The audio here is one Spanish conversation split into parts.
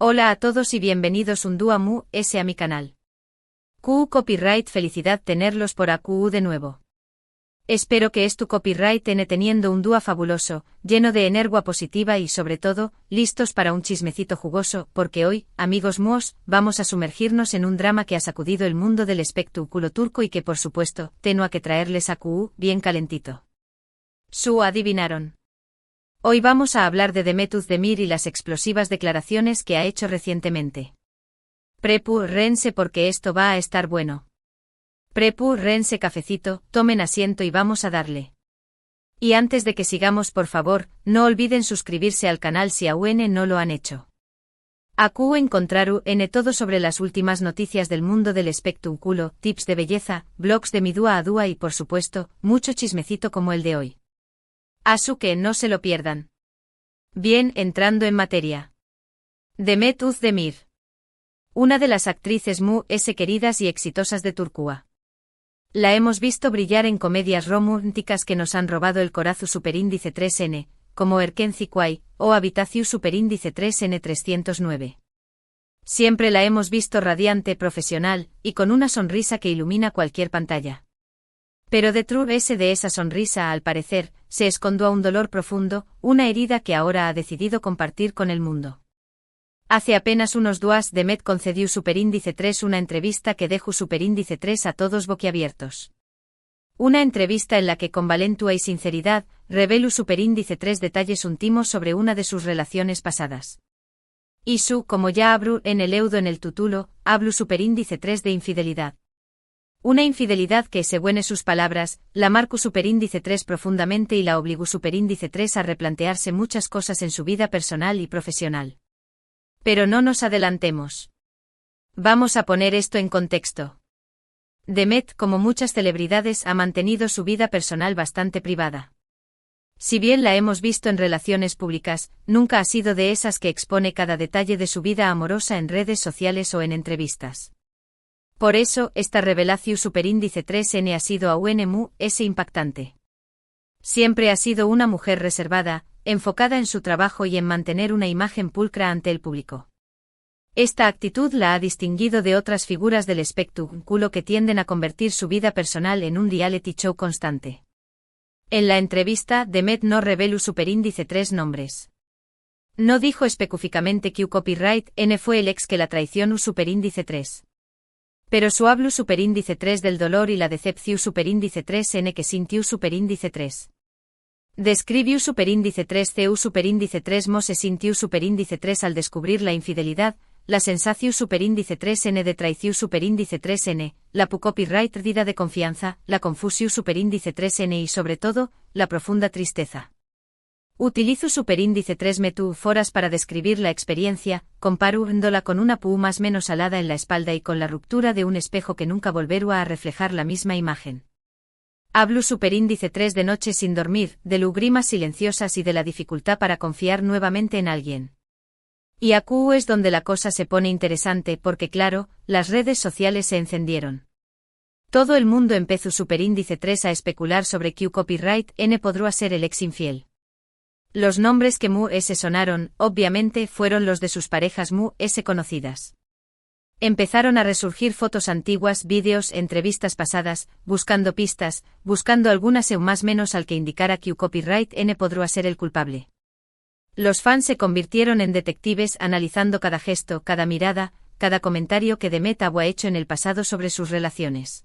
Hola a todos y bienvenidos un día más a mi canal. QU Copyright, felicidad tenerlos por AQU de nuevo. Espero que tu copyright teniendo un día fabuloso, lleno de energía positiva y sobre todo, listos para un chismecito jugoso, porque hoy, amigos míos, vamos a sumergirnos en un drama que ha sacudido el mundo del espectáculo turco y que por supuesto, tengo que traerles a QU bien calentito. Adivinaron. Hoy vamos a hablar de Demet Özdemir y las explosivas declaraciones que ha hecho recientemente. Prepárense porque esto va a estar bueno. Prepárense cafecito, tomen asiento y vamos a darle. Y antes de que sigamos, por favor, no olviden suscribirse al canal si aún no lo han hecho. Aquí encontraron todo sobre las últimas noticias del mundo del espectáculo, tips de belleza, blogs de mi dúa a dúa y por supuesto, mucho chismecito como el de hoy. Así que no se lo pierdan. Bien, entrando en materia. Demet Özdemir. Una de las actrices más queridas y exitosas de Turquía. La hemos visto brillar en comedias románticas que nos han robado el corazón superíndice 3N, como Erken Zikuay, o Habitación superíndice 3N 309. Siempre la hemos visto radiante, profesional, y con una sonrisa que ilumina cualquier pantalla. Pero detrás de esa sonrisa, al parecer, se escondió un dolor profundo, una herida que ahora ha decidido compartir con el mundo. Hace apenas unos días, Demet concedió superíndice 3 una entrevista que dejó superíndice 3 a todos boquiabiertos. Una entrevista en la que con valentía y sinceridad, reveló superíndice 3 detalles íntimos sobre una de sus relaciones pasadas. Y como ya hablo en el título, hablo superíndice 3 de infidelidad. Una infidelidad que, según sus palabras, la marcó superíndice 3 profundamente y la obligó superíndice 3 a replantearse muchas cosas en su vida personal y profesional. Pero no nos adelantemos. Vamos a poner esto en contexto. Demet, como muchas celebridades, ha mantenido su vida personal bastante privada. Si bien la hemos visto en relaciones públicas, nunca ha sido de esas que expone cada detalle de su vida amorosa en redes sociales o en entrevistas. Por eso, esta revelación superíndice 3N ha sido aún impactante. Siempre ha sido una mujer reservada, enfocada en su trabajo y en mantener una imagen pulcra ante el público. Esta actitud la ha distinguido de otras figuras del espectáculo que tienden a convertir su vida personal en un reality show constante. En la entrevista, Demet no reveló superíndice 3 nombres. No dijo específicamente que copyright N fue el ex que la traicionó superíndice 3. Pero su hablo superíndice 3 del dolor y la decepción superíndice 3N que sintió superíndice 3. Describió superíndice 3 CU superíndice 3 mo se sintió superíndice 3 al descubrir la infidelidad, la sensación superíndice 3N de traición superíndice 3N, la copyright perdida de confianza, la confusión superíndice 3N y sobre todo, la profunda tristeza. Utilizo superíndice 3 metáforas para describir la experiencia, comparándola con una pu más menos alada en la espalda y con la ruptura de un espejo que nunca volverá a reflejar la misma imagen. Hablo superíndice 3 de noches sin dormir, de lágrimas silenciosas y de la dificultad para confiar nuevamente en alguien. Y aquí es donde la cosa se pone interesante porque claro, las redes sociales se encendieron. Todo el mundo empezó superíndice 3 a especular sobre que copyright N podría ser el ex infiel. Los nombres que se sonaron, obviamente, fueron los de sus parejas conocidas. Empezaron a resurgir fotos antiguas, vídeos, entrevistas pasadas, buscando pistas, buscando alguna más menos al que indicara que copyright N podría ser el culpable. Los fans se convirtieron en detectives analizando cada gesto, cada mirada, cada comentario que Demet había hecho en el pasado sobre sus relaciones.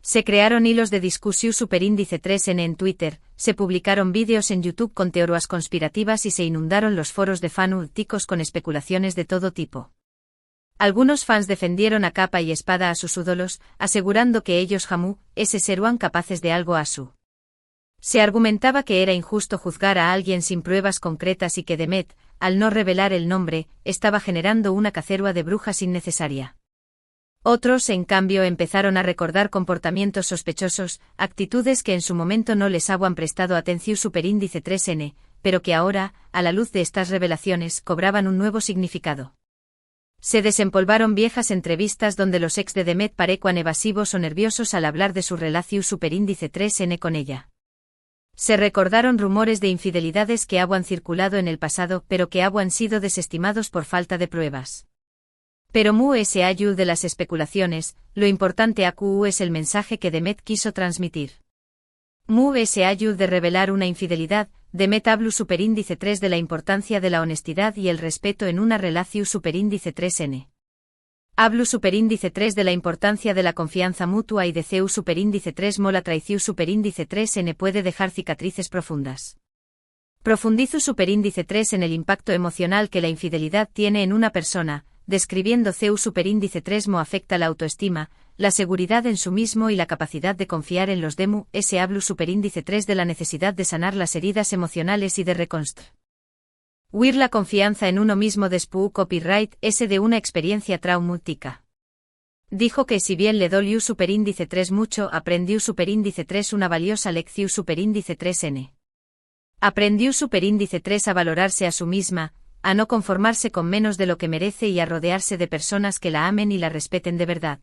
Se crearon hilos de discusión superíndice 3N en Twitter, se publicaron vídeos en YouTube con teorías conspirativas y se inundaron los foros de fanáticos con especulaciones de todo tipo. Algunos fans defendieron a capa y espada a sus ídolos, asegurando que ellos jamás serían capaces de algo así. Se argumentaba que era injusto juzgar a alguien sin pruebas concretas y que Demet, al no revelar el nombre, estaba generando una cacería de brujas innecesaria. Otros, en cambio, empezaron a recordar comportamientos sospechosos, actitudes que en su momento no les habían prestado atención superíndice 3N, pero que ahora, a la luz de estas revelaciones, cobraban un nuevo significado. Se desempolvaron viejas entrevistas donde los ex de Demet parecían evasivos o nerviosos al hablar de su relación superíndice 3N con ella. Se recordaron rumores de infidelidades que habían circulado en el pasado pero que habían sido desestimados por falta de pruebas. Pero mu es ayuda de las especulaciones, lo importante acu es el mensaje que Demet quiso transmitir. Mu es ayuda de revelar una infidelidad, Demet hablu superíndice 3 de la importancia de la honestidad y el respeto en una relación superíndice 3n. Hablu superíndice 3 de la importancia de la confianza mutua y de CEU superíndice 3 mola traición superíndice 3n puede dejar cicatrices profundas. Profundizu superíndice 3 en el impacto emocional que la infidelidad tiene en una persona, describiendo CEU superíndice 3 mo afecta la autoestima, la seguridad en sí mismo y la capacidad de confiar en los demu, ese hablu superíndice 3 de la necesidad de sanar las heridas emocionales y de reconstruir la confianza en uno mismo después copyright ese de una experiencia traumática. Dijo que si bien le dolió superíndice 3 mucho, aprendió superíndice 3 una valiosa lección superíndice 3n. Aprendió superíndice 3 a valorarse a sí misma, a no conformarse con menos de lo que merece y a rodearse de personas que la amen y la respeten de verdad.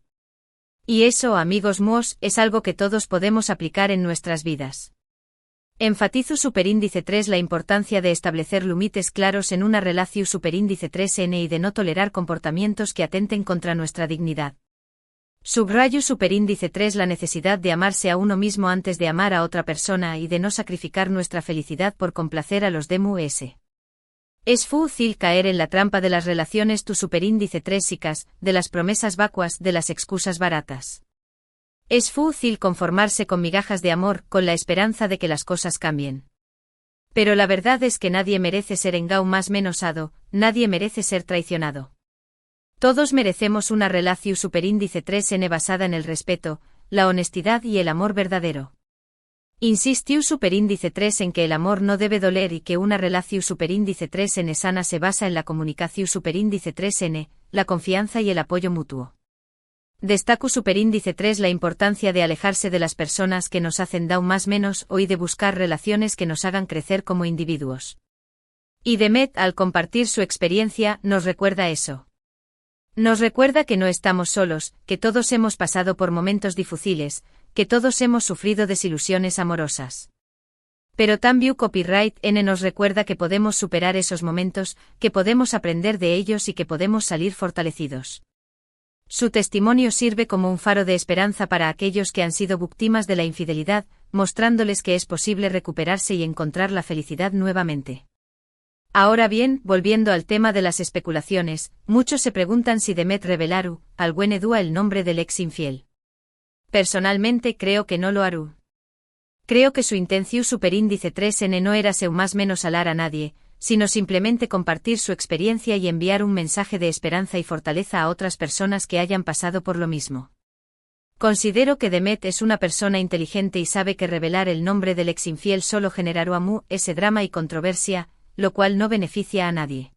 Y eso, amigos míos, es algo que todos podemos aplicar en nuestras vidas. Enfatizo superíndice 3 la importancia de establecer límites claros en una relación superíndice 3n y de no tolerar comportamientos que atenten contra nuestra dignidad. Subrayo superíndice 3 la necesidad de amarse a uno mismo antes de amar a otra persona y de no sacrificar nuestra felicidad por complacer a los demás. Es fácil caer en la trampa de las relaciones tu superíndice 3icas, de las promesas vacuas, de las excusas baratas. Es fácil conformarse con migajas de amor, con la esperanza de que las cosas cambien. Pero la verdad es que nadie merece ser engau más menosado, nadie merece ser traicionado. Todos merecemos una relación superíndice 3n basada en el respeto, la honestidad y el amor verdadero. Insistió superíndice 3 en que el amor no debe doler y que una relación superíndice 3n sana se basa en la comunicación superíndice 3n, la confianza y el apoyo mutuo. Destaco superíndice 3 la importancia de alejarse de las personas que nos hacen daño más menos y de buscar relaciones que nos hagan crecer como individuos. Y Demet, al compartir su experiencia, nos recuerda eso. Nos recuerda que no estamos solos, que todos hemos pasado por momentos difíciles, que todos hemos sufrido desilusiones amorosas. Pero también Copyright N nos recuerda que podemos superar esos momentos, que podemos aprender de ellos y que podemos salir fortalecidos. Su testimonio sirve como un faro de esperanza para aquellos que han sido víctimas de la infidelidad, mostrándoles que es posible recuperarse y encontrar la felicidad nuevamente. Ahora bien, volviendo al tema de las especulaciones, muchos se preguntan si Demet revelaru, al buen Edua el nombre del ex infiel. Personalmente creo que no lo harú. Creo que su intención superíndice 3n no era seu más menos alar a nadie, sino simplemente compartir su experiencia y enviar un mensaje de esperanza y fortaleza a otras personas que hayan pasado por lo mismo. Considero que Demet es una persona inteligente y sabe que revelar el nombre del ex infiel solo generará ese drama y controversia, lo cual no beneficia a nadie.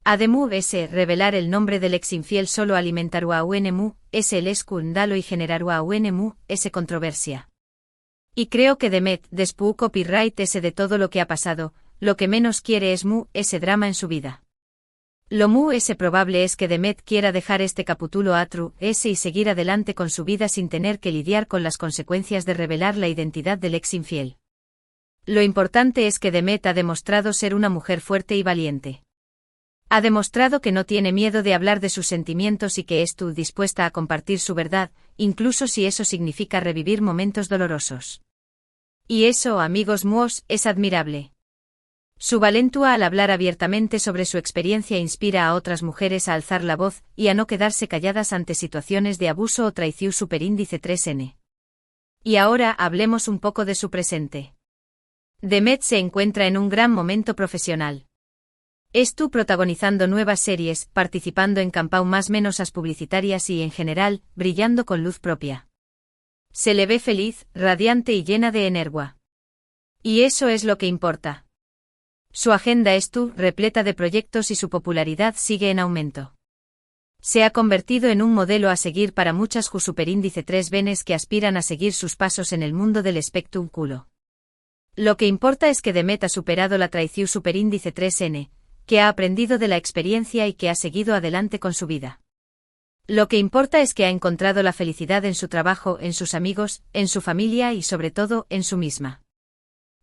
Además, revelar el nombre del ex infiel solo alimentará a el escándalo y generará ese controversia. Y creo que Demet, después copyright de todo lo que ha pasado, lo que menos quiere es ese drama en su vida. Lo probable es que Demet quiera dejar este capítulo atru y seguir adelante con su vida sin tener que lidiar con las consecuencias de revelar la identidad del ex infiel. Lo importante es que Demet ha demostrado ser una mujer fuerte y valiente. Ha demostrado que no tiene miedo de hablar de sus sentimientos y que está dispuesta a compartir su verdad, incluso si eso significa revivir momentos dolorosos. Y eso, amigos míos, es admirable. Su valentía al hablar abiertamente sobre su experiencia inspira a otras mujeres a alzar la voz y a no quedarse calladas ante situaciones de abuso o traición superíndice 3n. Y ahora hablemos un poco de su presente. Demet se encuentra en un gran momento profesional. Estuvo protagonizando nuevas series, participando en campañas más menos publicitarias y en general, brillando con luz propia. Se le ve feliz, radiante y llena de energía. Y eso es lo que importa. Su agenda repleta de proyectos y su popularidad sigue en aumento. Se ha convertido en un modelo a seguir para muchas superíndice 3 venes que aspiran a seguir sus pasos en el mundo del espectáculo. Lo que importa es que Demet ha superado la traición superíndice 3n, que ha aprendido de la experiencia y que ha seguido adelante con su vida. Lo que importa es que ha encontrado la felicidad en su trabajo, en sus amigos, en su familia y sobre todo, en su misma.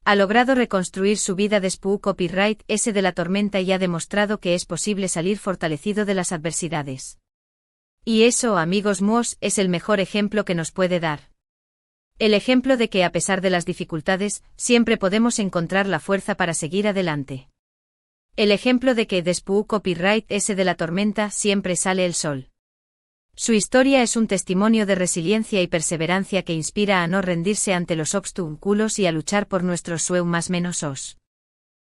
Ha logrado reconstruir su vida después copyright S de la tormenta y ha demostrado que es posible salir fortalecido de las adversidades. Y eso, amigos míos, es el mejor ejemplo que nos puede dar. El ejemplo de que a pesar de las dificultades, siempre podemos encontrar la fuerza para seguir adelante. El ejemplo de que después copyright S de la tormenta siempre sale el sol. Su historia es un testimonio de resiliencia y perseverancia que inspira a no rendirse ante los obstáculos y a luchar por nuestros sueños más menos.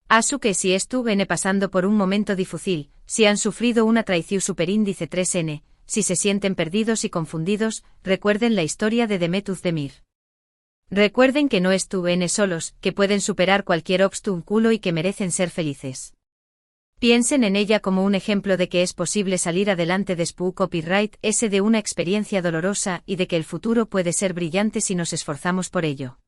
Asu que si estuvieron pasando por un momento difícil, si han sufrido una traición superíndice 3N, si se sienten perdidos y confundidos, recuerden la historia de Demet Özdemir. Recuerden que no estuvieron solos, que pueden superar cualquier obstáculo y que merecen ser felices. Piensen en ella como un ejemplo de que es posible salir adelante después copyright S de una experiencia dolorosa y de que el futuro puede ser brillante si nos esforzamos por ello.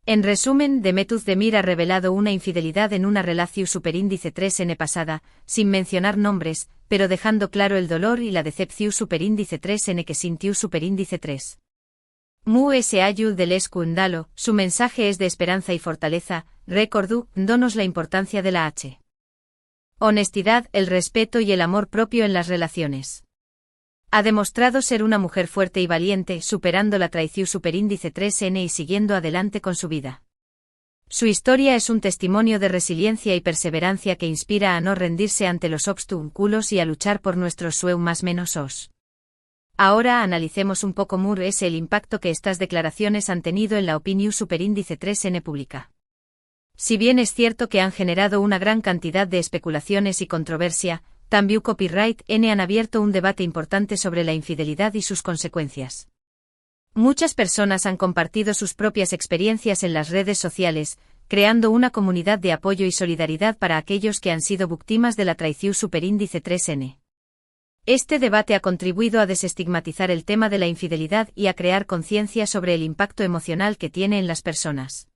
En resumen, Demet Özdemir ha revelado una infidelidad en una relación superíndice 3N pasada, sin mencionar nombres, pero dejando claro el dolor y la decepción superíndice 3N que sintió superíndice 3. Mu S. Ayud del Escundalo, su mensaje es de esperanza y fortaleza, recordó, donos la importancia de la H. Honestidad, el respeto y el amor propio en las relaciones. Ha demostrado ser una mujer fuerte y valiente, superando la traición superíndice 3N y siguiendo adelante con su vida. Su historia es un testimonio de resiliencia y perseverancia que inspira a no rendirse ante los obstáculos y a luchar por nuestros sueños más menos. Ahora analicemos un poco el impacto que estas declaraciones han tenido en la opinión superíndice 3N pública. Si bien es cierto que han generado una gran cantidad de especulaciones y controversia, también copyright N han abierto un debate importante sobre la infidelidad y sus consecuencias. Muchas personas han compartido sus propias experiencias en las redes sociales, creando una comunidad de apoyo y solidaridad para aquellos que han sido víctimas de la traición superíndice 3N. Este debate ha contribuido a desestigmatizar el tema de la infidelidad y a crear conciencia sobre el impacto emocional que tiene en las personas.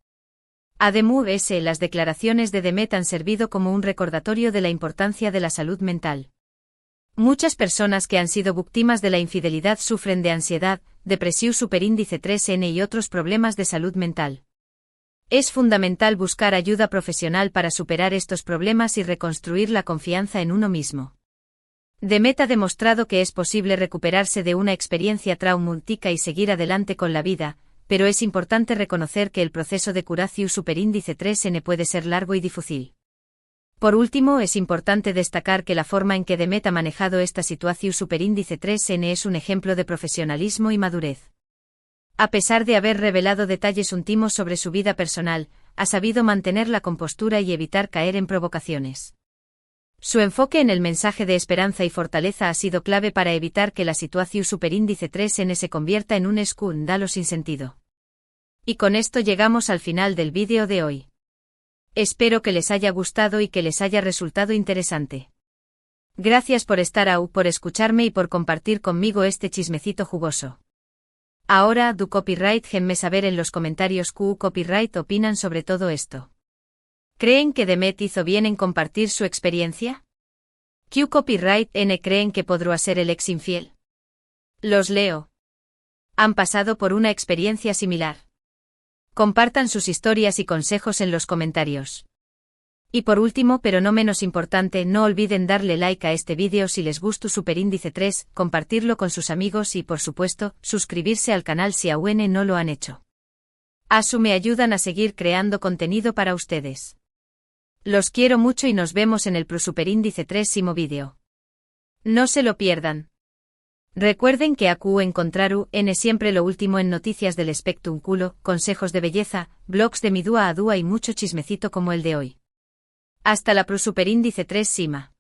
Además, las declaraciones de Demet han servido como un recordatorio de la importancia de la salud mental. Muchas personas que han sido víctimas de la infidelidad sufren de ansiedad, depresión superíndice 3N y otros problemas de salud mental. Es fundamental buscar ayuda profesional para superar estos problemas y reconstruir la confianza en uno mismo. Demet ha demostrado que es posible recuperarse de una experiencia traumática y seguir adelante con la vida, pero es importante reconocer que el proceso de curación superíndice 3N puede ser largo y difícil. Por último, es importante destacar que la forma en que Demet ha manejado esta situación superíndice 3N es un ejemplo de profesionalismo y madurez. A pesar de haber revelado detalles íntimos sobre su vida personal, ha sabido mantener la compostura y evitar caer en provocaciones. Su enfoque en el mensaje de esperanza y fortaleza ha sido clave para evitar que la situación superíndice 3N se convierta en un escándalo sin sentido. Y con esto llegamos al final del vídeo de hoy. Espero que les haya gustado y que les haya resultado interesante. Gracias por estar ahí, por escucharme y por compartir conmigo este chismecito jugoso. Ahora, du copyright, déjenme saber en los comentarios qué copyright opinan sobre todo esto. ¿Creen que Demet hizo bien en compartir su experiencia? ¿Qué copyright N creen que podrá ser el ex infiel? Los leo. ¿Han pasado por una experiencia similar? Compartan sus historias y consejos en los comentarios. Y por último, pero no menos importante, no olviden darle like a este vídeo si les gustó superíndice 3, compartirlo con sus amigos y por supuesto, suscribirse al canal si aún no lo han hecho. Asu me ayudan a seguir creando contenido para ustedes. Los quiero mucho y nos vemos en el superíndice 3º vídeo. No se lo pierdan. Recuerden que AQ encontraru N siempre lo último en noticias del espectáculo, consejos de belleza, blogs de mi dúa a dúa y mucho chismecito como el de hoy. Hasta la superíndice 3 Sima.